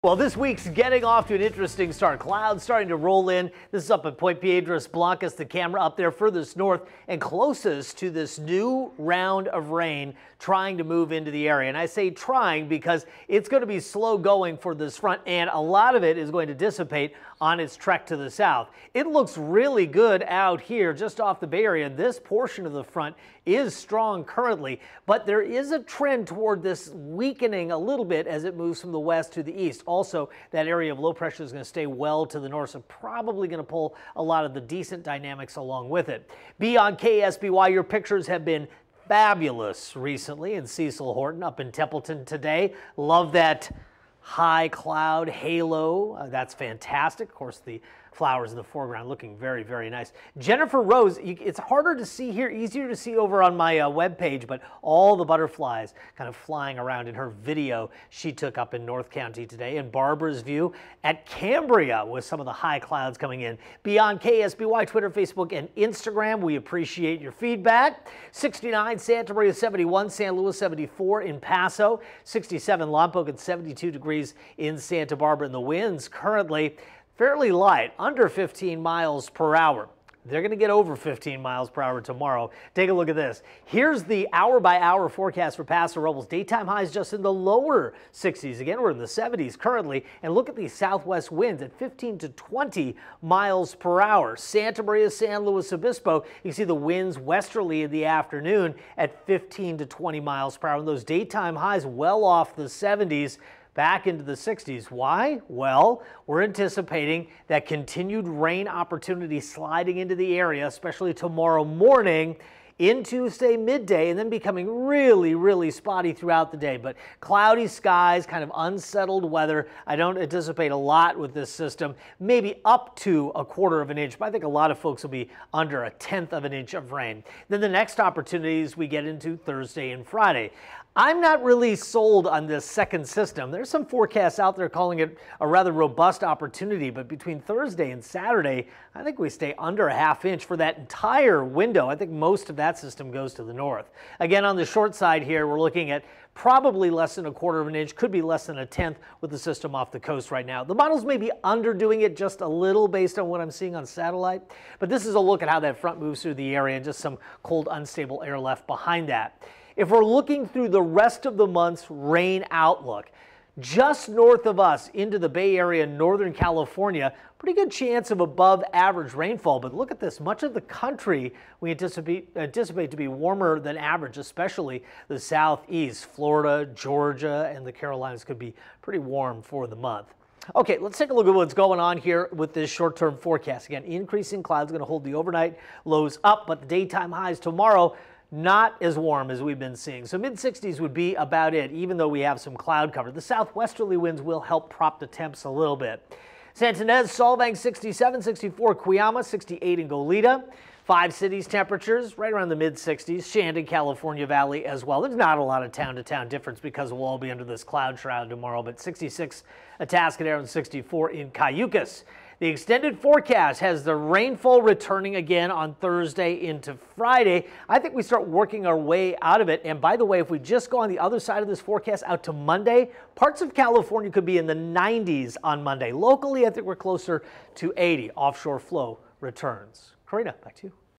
Well, this week's getting off to an interesting start. Clouds starting to roll in. This is up at Point Piedras Blancas, the camera up there furthest north and closest to this new round of rain trying to move into the area. And I say trying because it's going to be slow going for this front, and a lot of it is going to dissipate on its trek to the south. It looks really good out here just off the Bay Area. This portion of the front is strong currently, but there is a trend toward this weakening a little bit as it moves from the west to the east. Also, that area of low pressure is going to stay well to the north, so probably going to pull a lot of the decent dynamics along with it. Beyond KSBY, your pictures have been fabulous recently in Cecil Horton up in Templeton today. Love that high cloud halo. That's fantastic. Of course, the flowers in the foreground looking very, very nice. Jennifer Rose, it's harder to see here, easier to see over on my webpage, but all the butterflies kind of flying around in her video she took up in North County today. And Barbara's view at Cambria with some of the high clouds coming in. Beyond KSBY, Twitter, Facebook, and Instagram, we appreciate your feedback. 69 Santa Maria, 71 San Luis, 74 in Paso, 67 Lompoc, and 72 degrees in Santa Barbara. And the winds currently fairly light, under 15 miles per hour. They're going to get over 15 miles per hour tomorrow. Take a look at this. Here's the hour-by-hour forecast for Paso Robles. Daytime highs just in the lower 60s. Again, we're in the 70s currently. And look at these southwest winds at 15 to 20 miles per hour. Santa Maria, San Luis Obispo, you see the winds westerly in the afternoon at 15 to 20 miles per hour. And those daytime highs well off the 70s. Back into the 60s. Why? Well, we're anticipating that continued rain opportunity sliding into the area, especially tomorrow morning into, say, midday, and then becoming really, really spotty throughout the day. But cloudy skies, kind of unsettled weather. I don't anticipate a lot with this system, maybe up to 1/4 of an inch, but I think a lot of folks will be under 1/10 of an inch of rain. Then the next opportunities we get into Thursday and Friday. I'm not really sold on this second system. There's some forecasts out there calling it a rather robust opportunity, but between Thursday and Saturday, I think we stay under 1/2 inch for that entire window. I think most of that system goes to the north. Again, on the short side here, we're looking at probably less than 1/4 of an inch, could be less than 1/10 with the system off the coast right now. The models may be underdoing it just a little based on what I'm seeing on satellite, but this is a look at how that front moves through the area and just some cold, unstable air left behind that. If we're looking through the rest of the month's rain outlook, just north of us into the Bay Area, Northern California, pretty good chance of above average rainfall. But look at this, much of the country we anticipate to be warmer than average, especially the southeast. Florida, Georgia, and the Carolinas could be pretty warm for the month. Okay, let's take a look at what's going on here with this short-term forecast. Again, increasing clouds going to hold the overnight lows up, but the daytime highs tomorrow not as warm as we've been seeing. So mid-60s would be about it, even though we have some cloud cover. The southwesterly winds will help prop the temps a little bit. Santa Ynez, Solvang 67, 64, Cuyama 68 in Goleta. 5 cities temperatures right around the mid-60s. Shandon, California Valley as well. There's not a lot of town-to-town difference because we'll all be under this cloud shroud tomorrow, but 66 Atascadero and 64 in Cayucas. The extended forecast has the rainfall returning again on Thursday into Friday. I think we start working our way out of it. And by the way, if we just go on the other side of this forecast out to Monday, parts of California could be in the 90s on Monday. Locally, I think we're closer to 80. Offshore flow returns. Karina, back to you.